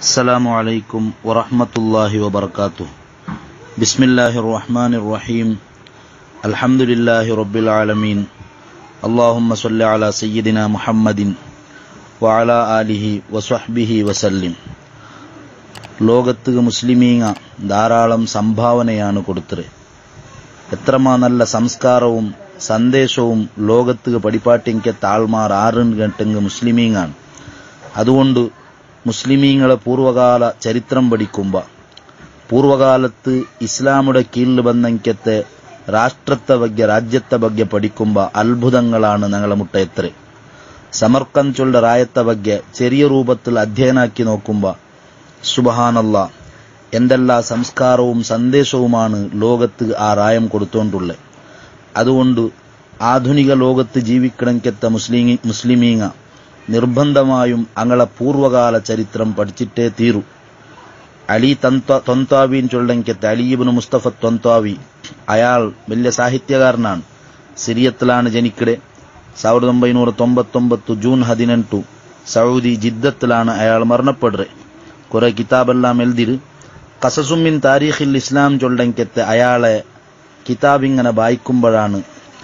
السلام عليكم ورحمة الله وبركاته. بسم الله الرحمن الرحيم. الحمد لله رب العالمين. اللهم صل على سيدنا محمد وعلى آله وصحبه وسلم. ലോകത്ത് മുസ്ലിമീങ്ങ ധാരാളം സംഭാവനയാണ് കൊടുത്തത്. എത്രമാ നല്ല സംസ്കാരവും സന്ദേശവും ലോകത്ത് പഠിപ്പാട്ടിക്ക് താഴ്മാർ ആറുകെട്ടെങ്ക് മുസ്ലിമീങ്ങാണ്. അതുകൊണ്ട് മുസ്ലിമീങ്ങളെ പൂർവകാല ചരിത്രം പഠിക്കുമ്പോൾ പൂർവകാലത്ത് ഇസ്ലാമുടെ കീഴിൽ ബന്ധത്തെ രാഷ്ട്രത്തെ ಬಗ್ಗೆ രാജ്യത്തെ ಬಗ್ಗೆ പഠിക്കുമ്പോൾ അത്ഭുതങ്ങളാണ് ഞങ്ങളെ മുട്ടയത്ര. സമർക്കന്ത് ചൊല്ല റായത്തെ ಬಗ್ಗೆ ചെറിയ രൂപത്തിൽ അധ്യയനാക്കി നോക്കുമ്പോൾ സുബ്ഹാനല്ലാ എന്തെല്ലാം സംസ്കാരവും സന്ദേശവുമാണ് ലോകത്ത് ആ റായം കൊടുത്തോണ്ടുള്ളത്. അതുകൊണ്ട് ആധുനിക ലോകത്ത് ജീവിക്കണമെങ്കിൽ മുസ്ലിമീങ്ങ നിർബന്ധമായും അങ്ങളെ പൂർവകാല ചരിത്രം പഠിച്ചിട്ടേ തീരൂ. അലി തൊന്താവിൻ ചൊല്ലെങ്കിൽ അലിയിബ്നു മുസ്തഫ തൊന്താവി, അയാൾ വലിയ സാഹിത്യകാരനാണ്. സിറിയത്തിലാണ് ജനിക്കടെ. 1999 ജൂൺ 18 സൗദി ജിദ്ദത്തിലാണ് അയാൾ മരണപ്പെടുന്നത്. കുറെ കിതാബെല്ലാം എഴുതിര്. ഖസസുമിൻ താരീഖിൽ ഇസ്ലാം ചൊല്ലെങ്കിൽ അയാളെ കിതാബ് ഇങ്ങനെ വായിക്കുമ്പോഴാണ്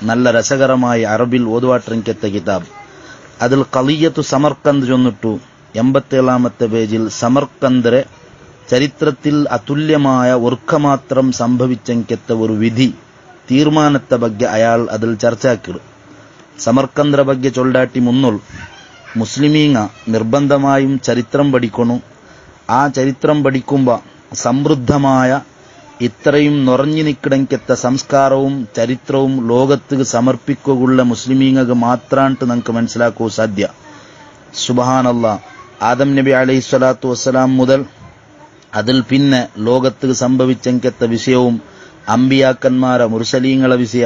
നല്ല രസകരമായി അറബിൽ ഓതുവാട്ടിരിക്കത്തെ കിതാബ്. അതിൽ ഖളിയത്തു സമർക്കന്ത് ചൊന്നിട്ടു 87-ാമത്തെ പേജിൽ സമർക്കന്ദരെ ചരിത്രത്തിൽ അതുല്യമായ ഒർക്കമാത്രം സംഭവിച്ചെങ്കത്തെ ഒരു വിധി തീർമാനത്തെ ಬಗ್ಗೆ അയാൾ അതിൽ ചർച്ചയാക്കിടും. സമർക്കന്ദരെ ಬಗ್ಗೆ ചൊല്ലാട്ടി മുന്നോൾ മുസ്ലിമീങ്ങ നിർബന്ധമായും ചരിത്രം പഠിക്കണു. ആ ചരിത്രം പഠിക്കുമ്പോൾ സമൃദ്ധമായ ഇത്രയും നിറഞ്ഞു നിൽക്കണമെങ്കത്തെ സംസ്കാരവും ചരിത്രവും ലോകത്ത് സമർപ്പിക്കുകയുള്ള മുസ്ലിമീങ്ങൾക്ക് മാത്രാണ്ട് നമുക്ക് മനസ്സിലാക്കൂ സാധ്യ. സുബ്ഹാനല്ലാ, ആദം നബി അലൈഹിസ്സലാത്തു വസ്സലാം മുതൽ അതിൽ പിന്നെ ലോകത്ത് സംഭവിച്ചെങ്കത്തെ വിഷയവും അമ്പിയാക്കന്മാരെ മുർസലീങ്ങളെ വിഷയ,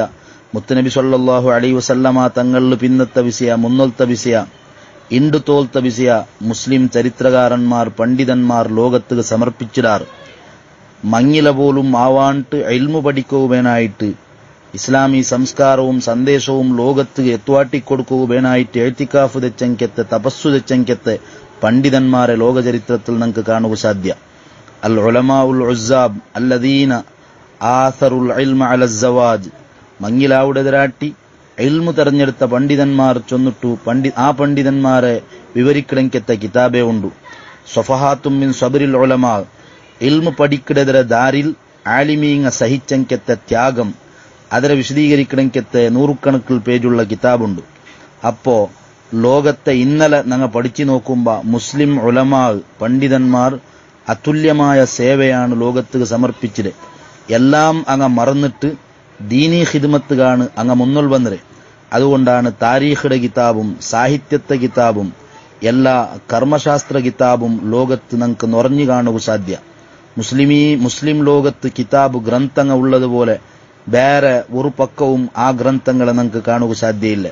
മുത്തുനബി സല്ലല്ലാഹു അലൈഹി വസല്ലമ തങ്ങളിൽ പിന്നത്തെ വിഷയ, മുന്നോലത്തെ വിഷയ, ഇണ്ടു തോൽത്ത വിഷയ മുസ്ലിം ചരിത്രകാരന്മാർ പണ്ഡിതന്മാർ ലോകത്ത് സമർപ്പിച്ചിടാറ്. മങ്ങില പോലും ആവാണ്ട് ഇൽമു പഠിക്കുവാനായിട്ട് ഇസ്ലാമി സംസ്കാരവും സന്ദേശവും ലോകത്ത് എത്തുവാട്ടിക്കൊടുക്കുവാനായിട്ട് എഴുത്തിക്കാഫ് തെച്ചെങ്കത്തെ തപസ്സു തെച്ചെങ്കത്തെ പണ്ഡിതന്മാരെ ലോക ചരിത്രത്തിൽ നമുക്ക് കാണുക സാധ്യ. അൽ ഉലമാ ഉൽ ഉസ്സാബ് അല്ലദീന ആസറുൽ ഇൽമ അല സവാജ്, മങ്ങിലാവുടെതിരാട്ടി ഇൽമു തെരഞ്ഞെടുത്ത പണ്ഡിതന്മാർ ചൊന്നിട്ടു ആ പണ്ഡിതന്മാരെ വിവരിക്കണമെങ്കത്തെ കിതാബേ ഉണ്ടു. സ്വഫഹാത്തും മിൻ സബറിൽ ഉലമാ, ഇൽമു പഠിക്കടെതിരെ ദാരിൽ ആലിമീങ്ങ സഹിച്ചെങ്കത്തെ ത്യാഗം അതിനെ വിശദീകരിക്കണമെങ്കത്തെ നൂറുകണക്കിൽ പേജുള്ള കിതാബുണ്ട്. അപ്പോ ലോകത്തെ ഇന്നലെ ഞങ്ങൾ പഠിച്ചു നോക്കുമ്പോൾ മുസ്ലിം ഉലമാ പണ്ഡിതന്മാർ അതുല്യമായ സേവയാണ് ലോകത്ത് സമർപ്പിച്ചത്. എല്ലാം അങ്ങ് മറന്നിട്ട് ദീനീ ഖിദ്മത്തുകാണ് അങ്ങ് മുന്നോൽ വന്നത്. അതുകൊണ്ടാണ് താരീഖിയുടെ കിതാബും സാഹിത്യത്തെ കിതാബും എല്ലാ കർമ്മശാസ്ത്ര കിതാബും ലോകത്ത് നമുക്ക് നിറഞ്ഞു കാണുക സാധ്യ. മുസ്ലിം ലോകത്ത് കിതാബ് ഗ്രന്ഥങ്ങൾ ഉള്ളതുപോലെ വേറെ ഒരു പക്കവും ആ ഗ്രന്ഥങ്ങളെ നമുക്ക് കാണുക സാധ്യയില്ല.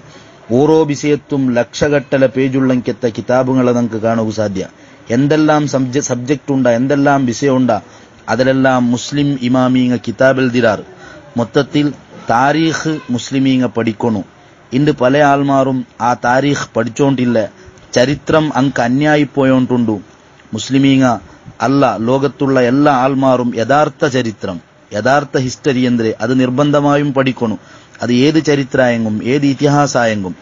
ഓരോ വിഷയത്തും ലക്ഷഗട്ടല പേജുള്ളെങ്കത്തെ കിതാബുകളെ നമുക്ക് കാണുക സാധ്യ. എന്തെല്ലാം സബ്ജക്റ്റ് ഉണ്ടാ, എന്തെല്ലാം വിഷയം ഉണ്ടാ, അതിലെല്ലാം മുസ്ലിം ഇമാമീങ്ങ കിതാബ് എഴുതിരാറ്. മൊത്തത്തിൽ താരീഖ് മുസ്ലിമീങ്ങ പഠിക്കണു. ഇന്ന് പല ആൾമാരും ആ താരീഖ് പഠിച്ചോണ്ടില്ല. ചരിത്രം അങ്ക് അന്യായിപ്പോയോണ്ടുണ്ടു. മുസ്ലിമീങ്ങ അല്ല, ലോകത്തുള്ള എല്ലാ ആൾമാരും യഥാർത്ഥ ചരിത്രം, യഥാർത്ഥ ഹിസ്റ്ററി എന്ത് അത് നിർബന്ധമായും പഠിക്കണു. അത് ഏത് ചരിത്രായെങ്കും ഏത് ഇതിഹാസായെങ്കും.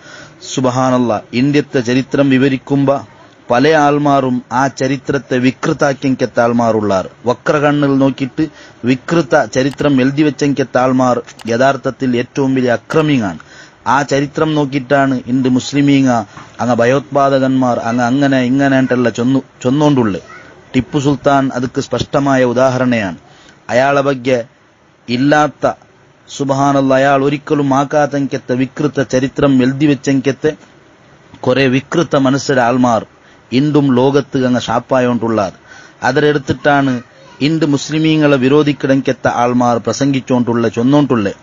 സുബ്ഹാനല്ലാ, ഇന്ത്യത്തെ ചരിത്രം വിവരിക്കുമ്പോ പല ആൾമാരും ആ ചരിത്രത്തെ വികൃതാക്കിയെങ്കത്തെ ആൾമാരുള്ളാർ. വക്ര കണ്ണിൽ നോക്കിയിട്ട് വികൃത ചരിത്രം എഴുതി വെച്ചെങ്കത്തെ ആൾമാർ യഥാർത്ഥത്തിൽ ഏറ്റവും വലിയ അക്രമിങ്ങാണ്. ആ ചരിത്രം നോക്കിയിട്ടാണ് ഇന്ന് മുസ്ലിമീങ്ങ അങ്ങ് ഭയോത്പാദകന്മാർ അങ്ങനെ ഇങ്ങനെയായിട്ടല്ല ചൊന്നോണ്ടുള്ളത്. ടിപ്പു സുൽത്താൻ ಅದಕ್ಕೆ സ്പഷ്ടമായ ഉദാഹരണയാണ്. അയാളെ ಬಗ್ಗೆ ഇല്ലാത്ത സുബ്ഹാനല്ലാ അയാൾ ഒരിക്കലും ആക്കാതെങ്കത്തെ വികൃത ചരിത്രം എഴുതി വെച്ചെങ്കത്തെ കുറെ വികൃത മനസ്സിലെ ആൾമാർ ഇണ്ടും ലോകത്ത് അങ്ങ് ഷാപ്പായോണ്ടുള്ളാർ. അതിലെടുത്തിട്ടാണ് ഇണ്ട് മുസ്ലിമീങ്ങളെ വിരോധിക്കിടങ്കത്തെ ആൾമാർ ചൊന്നോണ്ടുള്ളത്.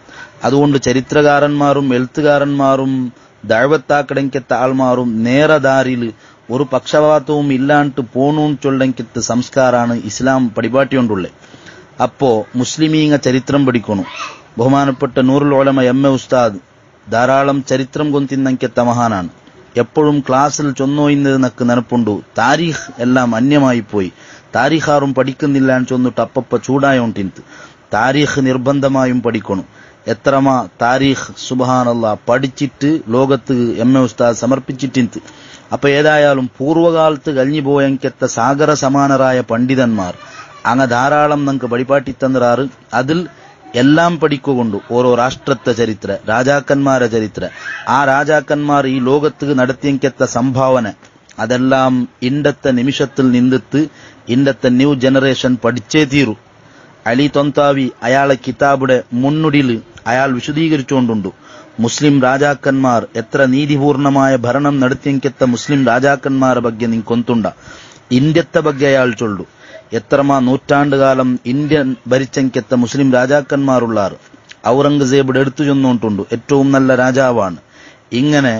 അതുകൊണ്ട് ചരിത്രകാരന്മാരും എഴുത്തുകാരന്മാരും ദഅവത്താക്കിടങ്കത്തെ ആൾമാരും നേരദാരിൽ ഒരു പക്ഷപാതവും ഇല്ലാണ്ട് പോണൂന്ന് ചൊല്ലെങ്കത്തെ സംസ്കാരാണ് ഇസ്ലാം പഠിപ്പാട്ടിയോണ്ടുള്ളത്. അപ്പോ മുസ്ലിമീങ്ങ ചരിത്രം പഠിക്കണു. ബഹുമാനപ്പെട്ട നൂറുൽ ഉലമ എം എ ഉസ്താദ് ധാരാളം ചരിത്രം കൊന്തിന്നങ്കത്തെ മഹാനാണ്. എപ്പോഴും ക്ലാസ്സിൽ ചൊന്നോയിന്നതെന്നൊക്കെ നെനപ്പുണ്ടു. താരീഖ് എല്ലാം അന്യമായി പോയി. താരീഖാറും പഠിക്കുന്നില്ല എന്ന് ചൊന്നിട്ട് അപ്പപ്പ ചൂടായോണ്ടിന്ത്. താരീഖ് നിർബന്ധമായും പഠിക്കണം. എത്രമാ താരീഖ് സുബ്ഹാനല്ലാഹ് പഠിച്ചിട്ട് ലോകത്ത് എം.എ. ഉസ്താദ് സമർപ്പിച്ചിട്ടിന്ത്. അപ്പൊ ഏതായാലും പൂർവ്വകാലത്ത് കഴിഞ്ഞു പോയെങ്കത്തെ സാഗര സമാനരായ പണ്ഡിതന്മാർ അങ്ങ് ധാരാളം നമുക്ക് വഴിപാട്ടി തന്നിറാറ്. അതിൽ എല്ലാം പഠിക്കുകൊണ്ടു ഓരോ രാഷ്ട്രത്തെ ചരിത്ര, രാജാക്കന്മാരെ ചരിത്ര, ആ രാജാക്കന്മാർ ഈ ലോകത്ത് നടത്തിയെങ്കത്തെ സംഭാവന അതെല്ലാം ഇണ്ടത്തെ നിമിഷത്തിൽ നിന്നിട്ട് ഇണ്ടത്തെ ന്യൂ ജനറേഷൻ പഠിച്ചേ തീരൂ. അലി തൊന്താവി അയാളെ കിതാബിടെ മുൻനുടിയിൽ അയാൾ വിശദീകരിച്ചുകൊണ്ടുണ്ട്. മുസ്ലിം രാജാക്കന്മാർ എത്ര നീതിപൂർണമായ ഭരണം നടത്തിയെങ്കത്തെ മുസ്ലിം രാജാക്കന്മാരെ ಬಗ್ಗೆ നിങ്ങൊന്തുണ്ട. ഇന്ത്യത്തെ ಬಗ್ಗೆ അയാൾ ചൊല്ലു. എത്രമാ നൂറ്റാണ്ടുകാലം ഇന്ത്യ ഭരിച്ചെങ്കത്തെ മുസ്ലിം രാജാക്കന്മാരുള്ളാറ്. ഔറംഗസേബിടെ എടുത്തു ചെന്നുകൊണ്ടുണ്ട്, ഏറ്റവും നല്ല രാജാവാണ്. ഇങ്ങനെ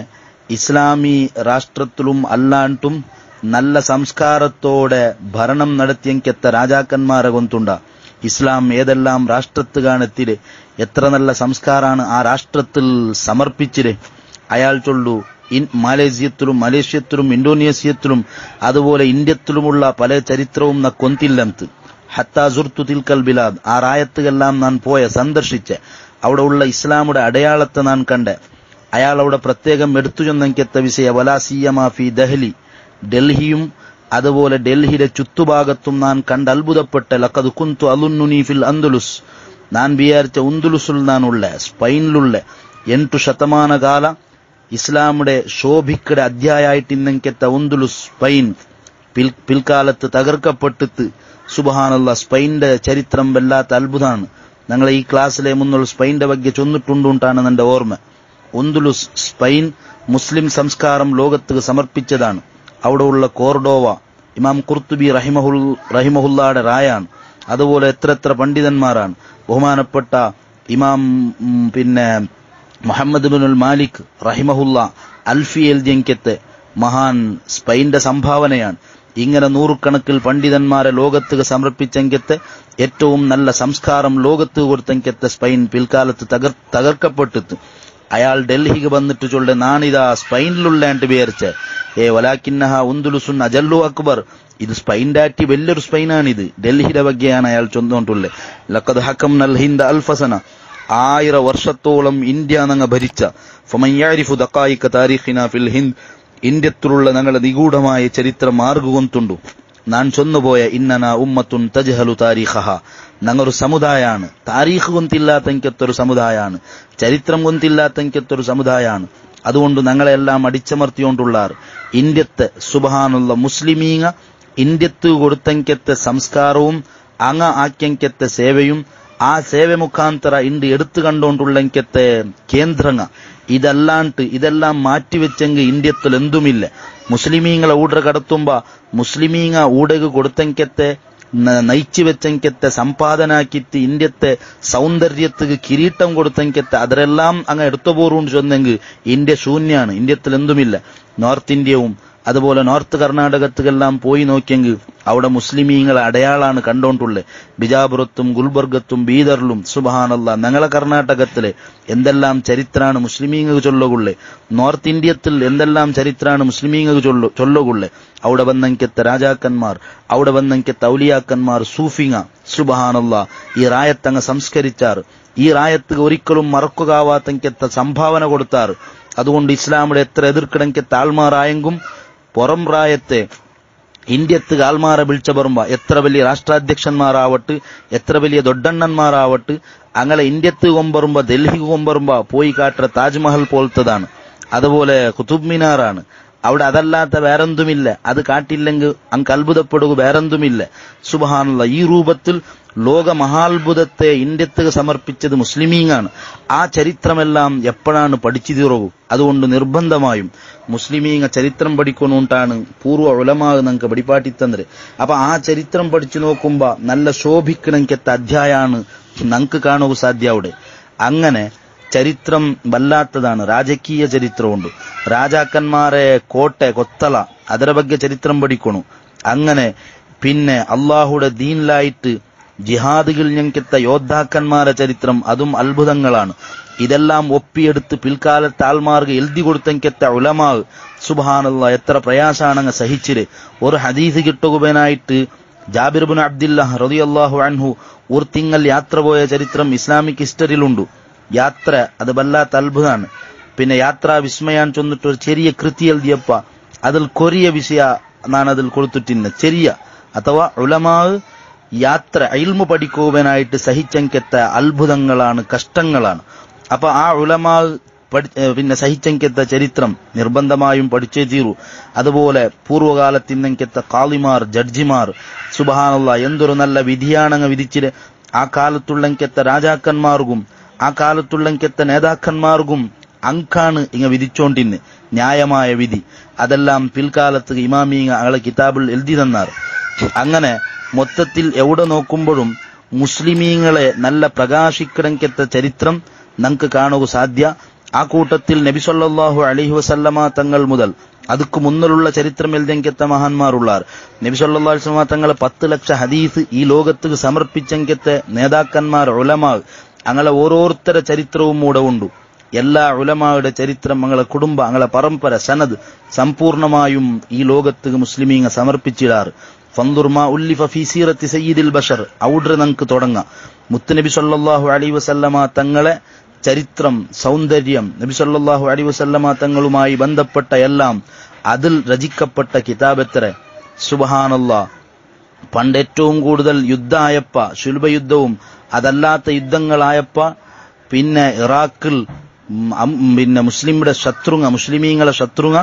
ഇസ്ലാമി രാഷ്ട്രത്തിലും അല്ലാണ്ടും നല്ല സംസ്കാരത്തോടെ ഭരണം നടത്തിയെങ്കത്തെ രാജാക്കന്മാരെ കൊന്തുണ്ട. ഇസ്ലാം ഏതെല്ലാം രാഷ്ട്രത്ത് കാണത്തില് എത്ര നല്ല സംസ്കാരാണ് ആ രാഷ്ട്രത്തിൽ സമർപ്പിച്ചിരെ. അയാൾ ചൊല്ലു, മലേഷ്യത്തിലും ഇന്തോനേഷ്യത്തിലും അതുപോലെ ഇന്ത്യത്തിലുമുള്ള പല ചരിത്രവും കൊന്തില്ലെന്ന്. ഹത്താ സുർതു തിൽക്കൽ ബിലാദ്, ആ റായത്തുകെല്ലാം ഞാൻ പോയ സന്ദർശിച്ച് അവിടെ ഉള്ള ഇസ്ലാമുടെ അടയാളത്തെ ഞാൻ കണ്ട്. അയാൾ അവിടെ പ്രത്യേകം എടുത്തു ചെന്നെങ്കത്തെ വിഷയ വലാസിയമാഫി ദഹ്ലി, ഡൽഹിയും അതുപോലെ ഡൽഹിയുടെ ചുറ്റുഭാഗത്തും ഞാൻ കണ്ട് അത്ഭുതപ്പെട്ട ലഖദ് കുന്തു അലുന്നുനി ഫിൽ അന്ദുലുസ്, ഞാൻ വിചാരിച്ച ഉന്ദുലുസിൽ നാനുള്ള സ്പെയിനിലുള്ള 8 ശതമാനകാല ഇസ്ലാമുടെ ശോഭിക്കടെ അധ്യായായിട്ടിന്നെങ്കത്തെ ഉന്ദുലുസ് സ്പെയിൻ പിൽക്കാലത്ത് തകർക്കപ്പെട്ടിട്ട് സുബ്ഹാനല്ലാഹ് സ്പെയിന്റെ ചരിത്രം വല്ലാത്ത അത്ഭുതമാണ്. ഞങ്ങളെ ഈ ക്ലാസ്സിലെ മുന്നുള്ള സ്പെയിന്റെ ಬಗ್ಗೆ ചൊന്നിട്ടുണ്ടാണ് എന്റെ ഓർമ്മ. ഉന്ദുലുസ് സ്പെയിൻ മുസ്ലിം സംസ്കാരം ലോകത്ത് സമർപ്പിച്ചതാണ്. അവിടെ ഉള്ള കോർഡോവ ഇമാം ഖുർത്തുബി റഹിമഹുല്ലായുടെ റായാണ്. അതുപോലെ എത്ര പണ്ഡിതന്മാരാണ്. ബഹുമാനപ്പെട്ട ഇമാം മുഹമ്മദ് ബിനുൽ മാലിക് റഹിമഹുല്ല അൽഫി എൽജിയങ്കത്തെ മഹാൻ സ്പെയിന്റെ സംഭാവനയാണ്. ഇങ്ങനെ നൂറുകണക്കിൽ പണ്ഡിതന്മാരെ ലോകത്ത് സമർപ്പിച്ചെങ്കത്തെ ഏറ്റവും നല്ല സംസ്കാരം ലോകത്ത് കൊടുത്തെങ്കത്തെ സ്പെയിൻ പിൽക്കാലത്ത് തകർക്കപ്പെട്ടിട്ട് അയാൾ ഡൽഹിക്ക് വന്നിട്ട് ചൊല്ലെ, നാണിതാ സ്പെയിനിലുള്ളാണ്ട് വിചാരിച്ച് വലാക്കിന്നഹ ഉന്ദുലുസുൻ അജല്ലു അക്ബർ, ഇത് സ്പെയിൻ്റെ ആറ്റി വലിയൊരു സ്പെയിനാണിത്. ഡൽഹിയുടെ ബഗ്ഗെയാണ് അയാൾ ചൊന്നുകൊണ്ടുള്ളത്. ലഖദ് ഹക്കംനൽ ഹിന്ദ അൽഫസന, 1000 വർഷത്തോളം ഇന്ത്യ ഞങ്ങൾ ഭരിച്ച. ഫമൻ യഅരിഫു ദഖായിക താരീഖിന ഫിൽ ഹിന്ദ്, ഇന്ത്യത്തിലുള്ള ഞങ്ങളുടെ നിഗൂഢമായ ചരിത്രം മാർഗുകൊണ്ടുണ്ടു. ഞാൻ ചൊന്നുപോയ ഇന്നന ഉമ്മത്തുൻ തജ്ഹലു താരീഖഹ, ഞങ്ങളൊരു സമുദായമാണ്, താരീഖ് കൊന്തില്ലാത്തെങ്കത്തൊരു സമുദായമാണ്, ചരിത്രം കൊന്തില്ലാത്തെങ്കത്തൊരു സമുദായമാണ്. അതുകൊണ്ട് ഞങ്ങളെല്ലാം അടിച്ചമർത്തിക്കൊണ്ടുള്ളാർ. ഇന്ത്യത്തെ സുബ്ഹാനല്ല മുസ്ലിമീങ്ങ ഇന്ത്യത്ത് കൊടുത്തെങ്കത്തെ സംസ്കാരവും അങ്ങ ആക്കിയെങ്കത്തെ സേവയും ആ സേവ മുഖാന്തര ഇന്ത്യ എടുത്തു കണ്ടുകൊണ്ടുള്ളെങ്കത്തെ കേന്ദ്രങ്ങ ഇതെല്ലാം മാറ്റിവെച്ചെങ്കിൽ ഇന്ത്യത്തിൽ എന്തുമില്ല. മുസ്ലിമീങ്ങളെ ഊട കടത്തുമ്പോ മുസ്ലിമീങ്ങ ഊടക കൊടുത്തെങ്കത്തെ നയിച്ചു വെച്ചെങ്കത്തെ സമ്പാദനാക്കിത്ത് ഇന്ത്യത്തെ സൗന്ദര്യത്തിന് കിരീട്ടം കൊടുത്തെങ്കത്തെ അതിലെല്ലാം അങ്ങ് എടുത്തു പോറുകൊണ്ട് ചൊന്നെങ്കിൽ ഇന്ത്യ ശൂന്യാണ്, ഇന്ത്യത്തിൽ എന്തുമില്ല. നോർത്ത് ഇന്ത്യയും അതുപോലെ നോർത്ത് കർണാടകത്തിലെല്ലാം പോയി നോക്കിയെങ്കിൽ അവിടെ മുസ്ലിമീങ്ങളെ അടയാളാണ് കണ്ടോണ്ടുള്ളത്. ബിജാപുരത്തും ഗുൽബർഗത്തും ബീദറിലും സുബ്ഹാനല്ലാഹ് ഞങ്ങളെ കർണാടകത്തിലെ എന്തെല്ലാം ചരിത്രാണ് മുസ്ലിമീങ്ങൾക്ക് ചൊല്ലുകൊള്ളേ. നോർത്ത് ഇന്ത്യത്തിൽ എന്തെല്ലാം ചരിത്രാണ് മുസ്ലിമീങ്ങൾക്ക് ചൊല്ലുകൊള്ളേ. അവിടെ വന്നെങ്കത്തെ രാജാക്കന്മാർ, അവിടെ വന്നെങ്കത്തെ ഔലിയാക്കന്മാർ, സൂഫിങ്ങ സുബ്ഹാനല്ലാഹ് ഈ റായത്തങ്ങ് സംസ്കരിച്ചാറ്. ഈ റായത്ത് ഒരിക്കലും മറക്കുകാവാത്തെങ്കത്തെ സംഭാവന കൊടുത്താറ്. അതുകൊണ്ട് ഇസ്ലാമിടെ എത്ര എതിർക്കിടങ്കത്തെ ആൾമാറായെങ്കും പുറം റായത്തെ ഇന്ത്യത്ത് ആൾമാരെ വിളിച്ച പറയുമ്പോ എത്ര വലിയ രാഷ്ട്രാധ്യക്ഷന്മാരാവട്ട്, എത്ര വലിയ ദൊഡ്ഡണ്ണന്മാരാവട്ട്, അങ്ങനെ ഇന്ത്യത്ത് കൊമ്പറുമ്പോ ഡൽഹിക്ക് കൊമ്പറുമ്പോ പോയി കാട്ടുന്ന താജ്മഹൽ പോലത്തതാണ്. അതുപോലെ കുതുബ് മിനാറാണ്. അവിടെ അതല്ലാത്ത വേറെന്തുമില്ല. അത് കാട്ടില്ലെങ്കിൽ അങ്ങ് അത്ഭുതപ്പെടുക വേറെന്തുമില്ല. സുബ്ഹാനല്ലാഹ് ഈ രൂപത്തിൽ ലോക മഹാത്ഭുതത്തെ ഇന്ത്യത്ത് സമർപ്പിച്ചത് മുസ്ലിമീങ്ങാണ്. ആ ചരിത്രമെല്ലാം എപ്പോഴാണ് പഠിച്ചു തീറവൂ. അതുകൊണ്ട് നിർബന്ധമായും മുസ്ലിമീങ്ങ ചരിത്രം പഠിക്കൊണ്ടാണ് പൂർവ്വ ഉലമാ നമുക്ക് പഠിപ്പാട്ടിത്തന്നത്. അപ്പൊ ആ ചരിത്രം പഠിച്ചു നോക്കുമ്പോ നല്ല ശോഭിക്കണക്കത്തെ അധ്യായമാണ് നമുക്ക് കാണുക സാധ്യ അവിടെ. അങ്ങനെ ചരിത്രം വല്ലാത്തതാണ്. രാജകീയ ചരിത്രമുണ്ട്. രാജാക്കന്മാരെ കോട്ടെ കൊത്തള ಅದರ ಬಗ್ಗೆ ചരിത്രം പഠിക്കണു. അങ്ങനെ പിന്നെ അള്ളാഹുടെ ദീനിലായിട്ട് ജിഹാദുകൾ ഞെങ്കെത്ത യോദ്ധാക്കന്മാരെ ചരിത്രം അതും അത്ഭുതങ്ങളാണ്. ഇതെല്ലാം ഒപ്പിയെടുത്ത് പിൽക്കാലത്ത് ആൾമാർക്ക് എഴുതി കൊടുത്തെങ്കെത്ത ഉലമാ സുബ്ഹാനല്ലാഹ് എത്ര പ്രയാസാണങ്ങ് സഹിച്ചിര്. ഒരു ഹദീസ് കിട്ടുകനായിട്ട് ജാബിർ ഇബ്നു അബ്ദുല്ലാഹ് റളിയല്ലാഹു അൻഹു ഒരു തിങ്കൾ യാത്ര പോയ ചരിത്രം ഇസ്ലാമിക് ഹിസ്റ്ററിയിലുണ്ട്. യാത്ര അത് വല്ലാത്ത അത്ഭുതമാണ്. പിന്നെ യാത്രാ വിസ്മയാൻ ചൊന്നിട്ട് ഒരു ചെറിയ കൃതി എഴുതിയപ്പ അതിൽ കൊറിയ വിഷയ നാനതിൽ കൊടുത്തിട്ടിന്ന് ചെറിയ അഥവാ ഉലമാ യാത്ര ഇൽമു പഠിക്കുവാനായിട്ട് സഹിച്ചെങ്കെത്ത അത്ഭുതങ്ങളാണ്, കഷ്ടങ്ങളാണ്. അപ്പൊ ആ ഉലമാ പിന്നെ സഹിച്ചെങ്കെത്ത ചരിത്രം നിർബന്ധമായും പഠിച്ചേ തീരൂ. അതുപോലെ പൂർവ്വകാലത്തിന്നെങ്കെത്ത കാളിമാർ, ജഡ്ജിമാർ സുബ്ഹാനല്ലാഹ് എന്തൊരു നല്ല വിധിയാണങ്ങ് വിധിച്ചിട്ട് ആ കാലത്തുള്ളെങ്കെത്ത രാജാക്കന്മാർക്കും ആ കാലത്തുള്ളെങ്കെത്ത നേതാക്കന്മാർക്കും അങ്കാണ് ഇങ്ങ വിധിച്ചോണ്ടിന്ന് ന്യായമായ വിധി. അതെല്ലാം പിൽക്കാലത്ത് ഇമാമീങ്ങ അയാളെ കിതാബിൽ എഴുതി തന്നാർ. അങ്ങനെ മൊത്തത്തിൽ എവിടെ നോക്കുമ്പോഴും മുസ്ലിമീങ്ങളെ നല്ല പ്രകാശിക്കടങ്കെത്ത ചരിത്രം നമുക്ക് കാണുക സാധ്യ. ആ കൂട്ടത്തിൽ നബി സല്ലല്ലാഹു അലൈഹി വസല്ലമ തങ്ങൾ മുതൽ അതുക്ക് മുന്നിലുള്ള ചരിത്രം എഴുതിയെങ്കെത്ത മഹാന്മാരുള്ളാർ. നബി സല്ലല്ലാഹു അലൈഹി വസല്ലമ തങ്ങളെ 10 ലക്ഷം ഹദീസ് ഈ ലോകത്ത് സമർപ്പിച്ചെങ്കെത്ത നേതാക്കന്മാർ ഉലമാ അങ്ങനെ ഓരോരുത്തര ചരിത്രവും കൂടെ ഉണ്ട്. എല്ലാ ഉലമായുടെ ചരിത്രം ഞങ്ങളെ കുടുംബ ഞങ്ങളെ പരമ്പര സനദ് സമ്പൂർണമായും ഈ ലോകത്ത് മുസ്ലിമീങ്ങ സമർപ്പിച്ചിടാറ്. ഫൻദുർമാ ഉല്ലിഫ ഫീ സീറത്തി സയ്യിദിൽ ബഷർ ഔഡ്ര നമുക്ക് തുടങ്ങാം. മുത്തുനബി സല്ലല്ലാഹു അലൈഹി വസല്ലമ തങ്ങളെ ചരിത്രം, സൗന്ദര്യം, നബി സല്ലല്ലാഹു അലൈഹി വസല്ലമ തങ്ങളുമായി ബന്ധപ്പെട്ട എല്ലാം അതിൽ രചിക്കപ്പെട്ട കിതാബെത്ര സുബ്ഹാനല്ലാഹ്. പണ്ട് ഏറ്റവും കൂടുതൽ യുദ്ധമായപ്പ ശുൽബ യുദ്ധവും അതല്ലാത്ത യുദ്ധങ്ങളായപ്പ പിന്നെ ഇറാഖിൽ പിന്നെ മുസ്ലിമീങ്ങളെ ശത്രുങ്ങ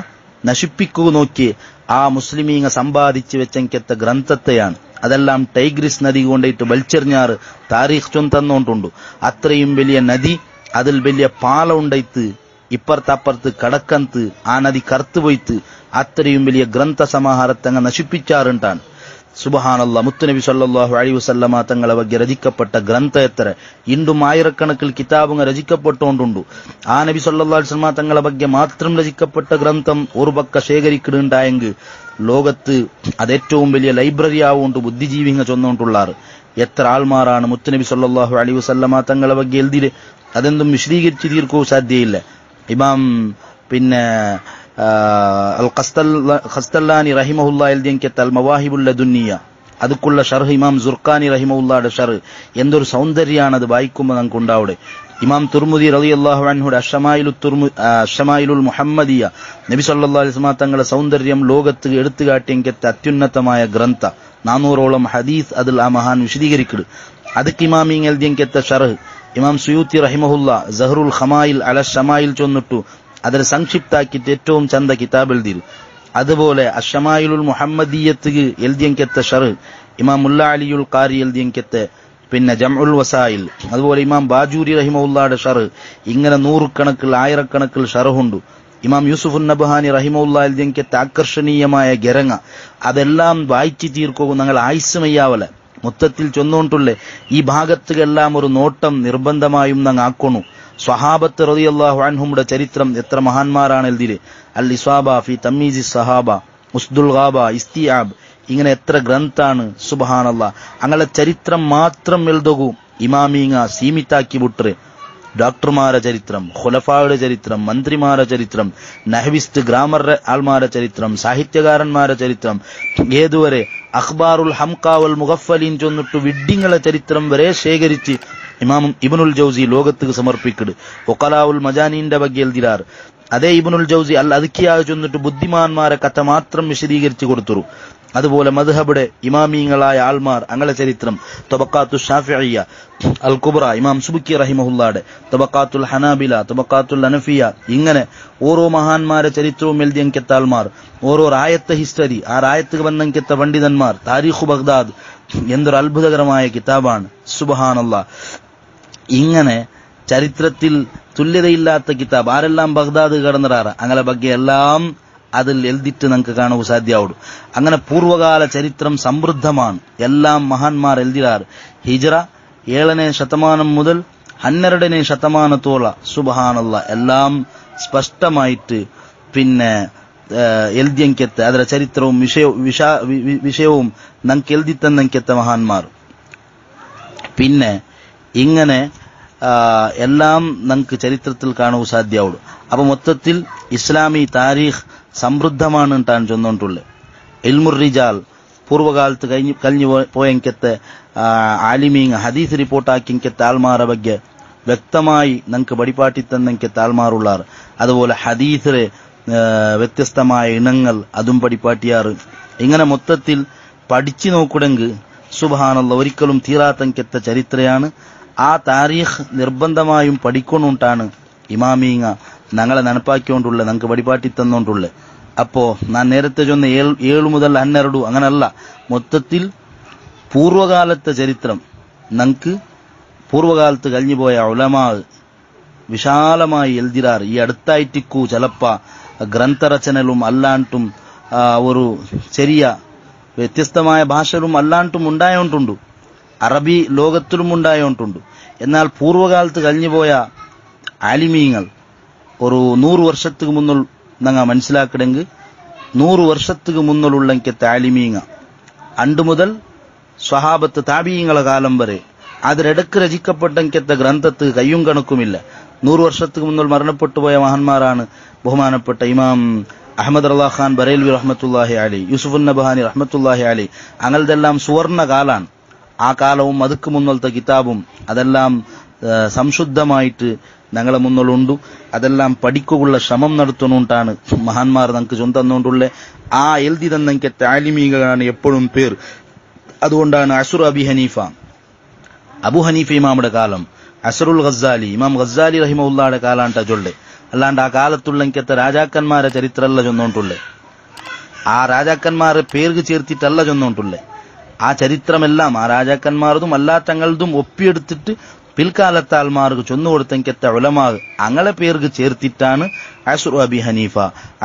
നശിപ്പിക്കുക നോക്കി ആ മുസ്ലിമീങ്ങ സമ്പാദിച്ചു വെച്ചെങ്കെത്ത ഗ്രന്ഥത്തെയാണ്. അതെല്ലാം ടൈഗ്രിസ് നദി കൊണ്ടിട്ട് വലിച്ചെറിഞ്ഞാറ് താരീഖ് ചൊന്തന്നോണ്ടുണ്ട്. അത്രയും വലിയ നദി, അതിൽ വലിയ പാലം ഉണ്ടായിട്ട് ഇപ്പുറത്തപ്പുറത്ത് കടക്കന്ത് ആ നദി കറുത്തുപോയിട്ട് അത്രയും വലിയ ഗ്രന്ഥ സമാഹാരത്തെ അങ്ങ് നശിപ്പിച്ചാറുണ്ടാണ്. സുബ്ഹാനല്ലാഹ്. മുത്തുനബി സല്ലല്ലാഹു അലൈഹി വസല്ലമ തങ്ങളെ ಬಗ್ಗೆ രചിക്കപ്പെട്ട ഗ്രന്ഥ എത്ര ഇണ്ടും ആയിരക്കണക്കിൽ കിതാബുകൾ രചിക്കപ്പെട്ടുകൊണ്ടുണ്ട്. ആ നബി സല്ലല്ലാഹു അലൈഹി വസല്ലമ തങ്ങളെ ಬಗ್ಗೆ മാത്രം രചിക്കപ്പെട്ട ഗ്രന്ഥം ഒരു പക്ക ശേഖരിക്കുന്നുണ്ടായെങ്കിൽ ലോകത്ത് അത് ഏറ്റവും വലിയ ലൈബ്രറി ആവുകൊണ്ട് ബുദ്ധിജീവിങ്ങൾ ചൊന്നുകൊണ്ടുള്ളാറ്. എത്ര ആൾമാരാണ് മുത്തുനബി സല്ലല്ലാഹു അലൈഹി വസല്ലമ തങ്ങളെ ಬಗ್ಗೆ എഴുതിയത്. അതെന്തും വിശദീകരിച്ച് തീർക്കുക സാധ്യയില്ല. ഇമാം പിന്നെ ഖസ്തല്ലാനി റഹിമഹുല്ലാ എഴുതിയെങ്കെത്ത അൽ മവാഹിബുൽ ലദുന്നിയ അതുക്കുള്ള ഷർഹ് ഇമാം സുർഖാനി റഹിമഹുല്ലായുടെ ഷർഹ് എന്തൊരു സൗന്ദര്യമാണ് അത് വായിക്കുമ്പോൾ നമുക്ക് ഉണ്ടാവിടെ. ഇമാം തുർമുദി റളിയല്ലാഹു അൻഹുയുടെ അഷ്ശമായിലുൽ മുഹമ്മദിയ നബി സല്ലല്ലാഹു അലൈഹി വസല്ലം തങ്ങളുടെ സൗന്ദര്യം ലോകത്ത് എടുത്തുകാട്ടിയെങ്കെത്ത അത്യുന്നതമായ ഗ്രന്ഥ 400ഓളം ഹദീസ് അതിൽ ആ മഹാൻ വിശദീകരിക്കുന്നു. ಅದಕ್ಕೆ ಇಮಾಮಿಂಗ್ ಎಲ್ದಿಯಂಕೆತ್ತ ಶರಹ್ ഇമാം സുയൂത്തി റഹിമഹുല്ല സഹറുൽ ഖമായിൽ അല ഷമായിൽ ചൊന്നിട്ടു അതിൽ സംക്ഷിപ്ത ആക്കിയിട്ട് ഏറ്റവും ചന്ത കിതാബ് എഴുതിയിരു. അതുപോലെ അഷമായിലുൽ മുഹമ്മദീയത്ത് എൽദിയങ്കെത്ത ഷർഹ് ഇമാം മുല്ല അലിയുൽ ഖാരി എൽദിയങ്കെത്തെ പിന്നെ ജംഉൽ വസായിൽ അതുപോലെ ഇമാം ബാജൂരി റഹിമഹുല്ലയുടെ ഷർഹ് ഇങ്ങനെ നൂറുകണക്കിൽ ആയിരക്കണക്കിൽ ഷർഹുണ്ട്. ഇമാം യൂസുഫ് നബ്ഹാനി റഹിമഹുല്ല എൽദിയങ്കെത്തെ ആകർഷണീയമായ ഗരങ്ങ അതെല്ലാം വായിച്ചു തീർക്കുക ഞങ്ങൾ ആയുസ്മയ്യാവല മൊത്തത്തിൽ ചൊന്നുകൊണ്ടുള്ളേ ഈ ഭാഗത്തുകെല്ലാം ഒരു നോട്ടം നിർബന്ധമായും ഞങ്ങൾ ആക്കണു. സ്വഹാബത്ത് റളിയല്ലാഹു അൻഹുമുടെ ചരിത്രം എത്ര മഹാന്മാരാണ് എഴുതിയത്. അൽ ഇസ്വാബ ഫി തമീസി സഹാബ, ഉസ്ദുൽ ഗാബ, ഇസ്തിയാബ് ഇങ്ങനെ എത്ര ഗ്രന്ഥാണ്. സുബ്ഹാനല്ലാഹ്. അങ്ങനെ ചരിത്രം മാത്രം എഴുതകൂ ഇമാമീങ്ങ സീമിതാക്കി വിട്ടറ്. ഡോക്ടർമാരുടെ ചരിത്രം, ഖുലഫായുടെ ചരിത്രം, മന്ത്രിമാരുടെ ചരിത്രം, നഹ്വിസ്റ്റ് ഗ്രാമർ ആൾമാരുടെ ചരിത്രം, സാഹിത്യകാരന്മാരുടെ ചരിത്രം, ഏതുവരെ അഖ്ബാറുൽ ഹംഖാവൽ മുഗഫലീൻ ചൊന്നിട്ട് വിഡ്ഢിങ്ങളെ ചരിത്രം വരെ ശേഖരിച്ച് ഇമാം ഇബ്നുൽ ജൗസി ലോകത്ത് സമർപ്പിക്കട്. ഒക്കലാവുൽ മജാനീന്റെ ಬಗ್ಗೆ എഴുതിയാർ. അതേ ഇബ്നുൽ ജൗസി അൽ അദ്കിയ ചൊന്നിട്ട് ബുദ്ധിമാന്മാരെ കഥ മാത്രം വിശദീകരിച്ചു കൊടുത്തു. അതുപോലെ മദ്ഹബിടെ ഇമാമീങ്ങളായ ആൾമാർ അങ്ങളെ ചരിത്രം തബഖാത്തു ഷാഫിഇയ്യ അൽ കുബ്ര ഇമാം സുബ്കി റഹിമഹുല്ലാടെ, തബഖാത്തുൽ ഹനാബില, തബഖാത്തുൽ ഹനഫിയ ഇങ്ങനെ ഓരോ മഹാന്മാരെ ചരിത്രവും എഴുതിയെങ്കെത്ത ആൾമാർ, ഓരോ റായത്തെ ഹിസ്റ്ററി ആ റായത്ത് വന്നെങ്കെത്ത പണ്ഡിതന്മാർ, താരീഖു ബഗ്ദാദ് എന്തൊരു അത്ഭുതകരമായ കിതാബാണ്. സുബ്ഹാനല്ലാഹ്. ഇങ്ങനെ ചരിത്രത്തിൽ തുല്യതയില്ലാത്ത കിതാബ് ആരെല്ലാം ബഗ്ദാദ് കടന്നിറാറ അങ്ങനെ ಬಗ್ಗೆ എല്ലാം അതിൽ എഴുതിട്ട് നമുക്ക് കാണുക സാധ്യമാവുള്ളൂ. അങ്ങനെ പൂർവ്വകാല ചരിത്രം സമൃദ്ധമാണ്. എല്ലാം മഹാന്മാർ എഴുതിയാർ. ഹിജ്റ 7ನೇ ശതമാനം മുതൽ 12ನೇ ശതമാനത്തോളം സുബ്ഹാനല്ലാഹ് എല്ലാം സ്പഷ്ടമായിട്ട് പിന്നെ എഴുതിയെങ്കെത്ത ಅದರ ചരിത്രവും വിഷയവും നമുക്ക് എഴുതി തന്നെങ്കെത്ത മഹാന്മാർ. പിന്നെ ഇങ്ങനെ എല്ലാം നമുക്ക് ചരിത്രത്തിൽ കാണുക സാധ്യമാവുള്ളൂ. അപ്പൊ മൊത്തത്തിൽ ഇസ്ലാമി താരീഖ് സമൃദ്ധമാണ് താൻ ചൊന്നോണ്ടുള്ളത്. ഇൽമുർ റിജാൽ പൂർവ്വകാലത്ത് കഴിഞ്ഞു പോയെങ്കത്തെ ആലിമീങ് ഹദീസ് റിപ്പോർട്ടാക്കിങ്കത്തെ ആൾമാരെ ಬಗ್ಗೆ വ്യക്തമായി നമുക്ക് പടിപാട്ടി തന്നെങ്കത്തെ ആൾമാറുള്ളാർ. അതുപോലെ ഹദീസിലെ വ്യത്യസ്തമായ ഇനങ്ങൾ അതും പടിപാട്ടിയാറ്. ഇങ്ങനെ മൊത്തത്തിൽ പഠിച്ചു നോക്കുടെങ്കിൽ സുബ്ഹാനല്ലാഹ് ഒരിക്കലും തീരാത്തങ്കത്തെ ചരിത്രയാണ്. ആ താരീഖ് നിർബന്ധമായും പഠിക്കൊണ്ടുണ്ടാണ് ഇമാമീങ്ങ ഞങ്ങളെ നനപ്പാക്കിക്കൊണ്ടുള്ള നമുക്ക് പടിപാട്ടി തന്നോണ്ടുള്ളത്. അപ്പോ ഞാൻ നേരത്തെ ചൊന്ന 7 മുതൽ 12 അങ്ങനല്ല, മൊത്തത്തിൽ പൂർവ്വകാലത്തെ ചരിത്രം നമുക്ക് പൂർവ്വകാലത്ത് കഴിഞ്ഞുപോയ ഉലമാ വിശാലമായി എഴുതിരാറ്. ഈ അടുത്തായിട്ടിക്കൂ ചിലപ്പ ഗ്രന്ഥരചനലും അല്ലാണ്ടും ഒരു ചെറിയ വ്യത്യസ്തമായ ഭാഷകളും അല്ലാണ്ടും ഉണ്ടായോണ്ടുണ്ട്, അറബി ലോകത്തിലും ഉണ്ടായോണ്ടുണ്ട്. എന്നാൽ പൂർവ്വകാലത്ത് കഴിഞ്ഞുപോയ ആലിമീങ്ങൾ ഒരു 100 വർഷத்துக்கு മുന്നിൽ ഞങ്ങൾ മനസ്സിലാക്കണമെങ്കിൽ 100 വർഷத்துக்கு മുന്നിലുള്ളങ്കത്തെ ആലിമീങ്ങ അണ്ട് മുതൽ സ്വഹാബത്ത് താബീങ്ങളെ കാലം വരെ അതിലിടക്ക് രചിക്കപ്പെട്ടങ്കത്തെ ഗ്രന്ഥത്ത് കയ്യും കണക്കുമില്ല. 100 വർഷத்துக்கு മുന്നിൽ മരണപ്പെട്ടു പോയ മഹാന്മാരാണ് ബഹുമാനപ്പെട്ട ഇമാം അഹമ്മദ് റളാ ഖാൻ ബറേൽവി റഹ്മത്തുള്ളാഹി അലൈഹി, യൂസുഫ് നബഹാനി റഹ്മത്തുള്ളാഹി അലൈഹി. അങ്ങനതെല്ലാം സുവർണ കാലാണ്. ആ കാലവും അതുക്ക് മുന്നിലത്തെ കിതാബും അതെല്ലാം സംശുദ്ധമായിട്ട് ഞങ്ങളെ മുന്നിലുണ്ട്. അതെല്ലാം പഠിക്കുള്ള ശ്രമം നടത്തുന്നുണ്ടാണ് മഹാന്മാർ നമുക്ക് ചൊന്തന്നുകൊണ്ടുള്ള. ആ എഴുതി തന്നെങ്കത്തെ ആലിമീകളാണ് എപ്പോഴും പേർ. അതുകൊണ്ടാണ് അസുർ അബു ഹനീഫ ഇമാമുടെ കാലം, അസറുൽ ഖസാലി ഇമാം ഖസാലി റഹിമഹുല്ലായുടെ കാലാണ്ട ചൊല്ലെ. അല്ലാണ്ട് ആ കാലത്തുള്ളങ്കത്തെ രാജാക്കന്മാരെ ചരിത്രമല്ല ചൊന്നോണ്ടുള്ളേ. ആ രാജാക്കന്മാരെ പേർക്ക് ചേർത്തിട്ടല്ല ചൊന്നോണ്ടുള്ളേ. ആ ചരിത്രമെല്ലാം ആ രാജാക്കന്മാരതും അല്ലാത്തങ്ങളതും ഒപ്പിയെടുത്തിട്ട് പിൽക്കാലത്തെ ആൾമാർക്ക് ചൊന്നുകൊടുത്തങ്കത്തെ ഉലമാ അങ്ങളെ പേർക്ക് ചേർത്തിട്ടാണ് അസുർ അബി ഹനീഫ,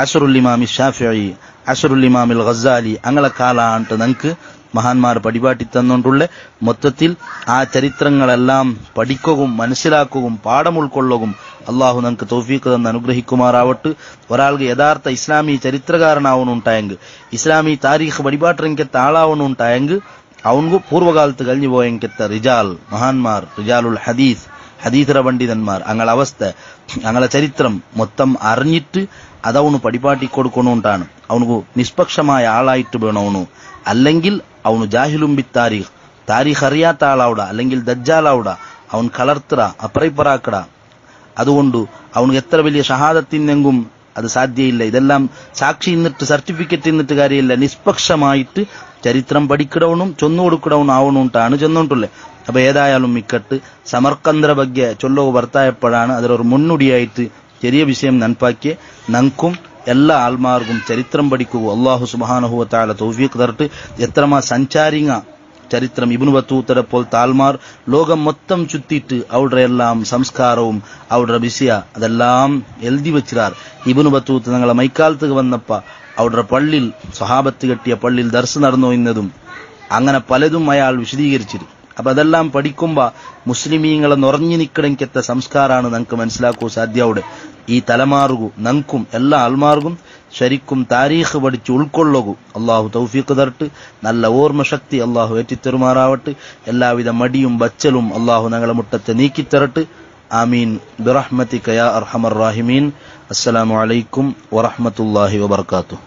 അസുറുൽ ഇമാമി ഷാഫിഈ, അസുറുൽ ഇമാമിൽ ഖസാലി അങ്ങളെ കാലാണ്ട് നമുക്ക് മഹാന്മാർ പടിപാട്ടി തന്നുകൊണ്ടുള്ള. മൊത്തത്തിൽ ആ ചരിത്രങ്ങളെല്ലാം പഠിക്കുകയും മനസ്സിലാക്കുകയും പാഠം ഉൾക്കൊള്ളുകയും അള്ളാഹു നമുക്ക് തൗഫീഖ് തന്ന് അനുഗ്രഹിക്കുമാറാവട്ടെ. ഒരാൾക്ക് യഥാർത്ഥ ഇസ്ലാമി ചരിത്രകാരനാവണുണ്ടായെങ്കിൽ, ഇസ്ലാമി താരീഖ് പടിപാട്ടിരങ്കത്തെ ആളാവണുണ്ടായെങ്കിൽ അവൻകു പൂർവ്വകാലത്ത് കഴിഞ്ഞു പോയെങ്കത്തെ റിജാൽ മഹാന്മാർ, റിജാലുൽ ഹദീസ് ഹദീസറ പണ്ഡിതന്മാർ അങ്ങളെ അവസ്ഥ അങ്ങളെ ചരിത്രം മൊത്തം അറിഞ്ഞിട്ട് അതവന് പടിപാട്ടി കൊടുക്കണുണ്ടാണ്. അവനക്ക് നിഷ്പക്ഷമായ ആളായിട്ട് വേണവനു. അല്ലെങ്കിൽ അവನು ജാഹിലുംബി താരീഖ് അറിയാത്ത ആളാവുട, അല്ലെങ്കിൽ ദജ്ജാലാവുട, അവൻ കളർത്തറ അപ്പറയിപ്പറാക്കട. അതുകൊണ്ട് അവന് എത്ര വലിയ ഷഹാദത്തിനെങ്കും അത് സാധ്യയില്ല. ഇതെല്ലാം സാക്ഷി ഇന്നിട്ട് സർട്ടിഫിക്കറ്റ് ഇന്നിട്ട് കാര്യമില്ല. നിഷ്പക്ഷമായിട്ട് ചരിത്രം പഠിക്കിടവണും ചൊന്നുകൊടുക്കിടവണും ആവണുണ്ടാണ് ചെന്നോണ്ടുള്ളത്. അപ്പൊ ഏതായാലും മിക്കട്ട് സമർക്കന്ദ്ര ಬಗ್ಗೆ ചൊല്ലോ വർത്തായപ്പോഴാണ് അതിലൊരു മുൻനുടിയായിട്ട് ചെറിയ വിഷയം നൻപാക്കിയ നങ്കും എല്ലാ ആൾമാർക്കും ചരിത്രം പഠിക്കുക അല്ലാഹു സുബ്ഹാനഹു വ തആല തൗഫീഖ് തരട്ടെ. എത്രമാ സഞ്ചാരിങ്ങ ചരിത്രം ഇബ്നു ബത്തൂത്തയുടെ പോലത്തെ ആൾമാർ ലോകം മൊത്തം ചുറ്റിയിട്ട് അവരുടെ എല്ലാം സംസ്കാരവും അവരുടെ വിഷയ അതെല്ലാം എഴുതി വെച്ചിരാർ. ഇബ്നു ബത്തൂത്ത് ഞങ്ങളെ മൈക്കാലത്തേക്ക് വന്നപ്പ അവരുടെ പള്ളിയിൽ സ്വഹാബത്ത് കെട്ടിയ പള്ളിയിൽ ദർസ് നടന്നു എന്നതും അങ്ങനെ പലതും അയാൾ വിശദീകരിച്ചിരുന്നു. അപ്പൊ അതെല്ലാം പഠിക്കുമ്പോ മുസ്ലിമീങ്ങളെ നിറഞ്ഞു നിൽക്കണമെങ്കത്തെ സംസ്കാരമാണ് നമുക്ക് മനസ്സിലാക്കൂ സാധ്യവിടെ. ഈ തലമാർഗു നങ്കും എല്ലാ ആൾമാർക്കും ശരിക്കും താരീഖ് പഠിച്ച് ഉൾക്കൊള്ളുകൂ അള്ളാഹു തൗഫീഖ് തരട്ട്. നല്ല ഓർമ്മ ശക്തി അള്ളാഹു ഏറ്റിത്തെരുമാറാവട്ടെ. എല്ലാവിധ മടിയും ബച്ചലും അള്ളാഹു ഞങ്ങളെ മുട്ടത്തെ നീക്കിത്തരട്ട്. ആമീൻ ബിറഹ്മതിക യാ അർഹമർ റാഹിമീൻ. അസ്സലാമു അലൈക്കും വറഹ്മത്തുള്ളാഹി വബറകാതുഹു.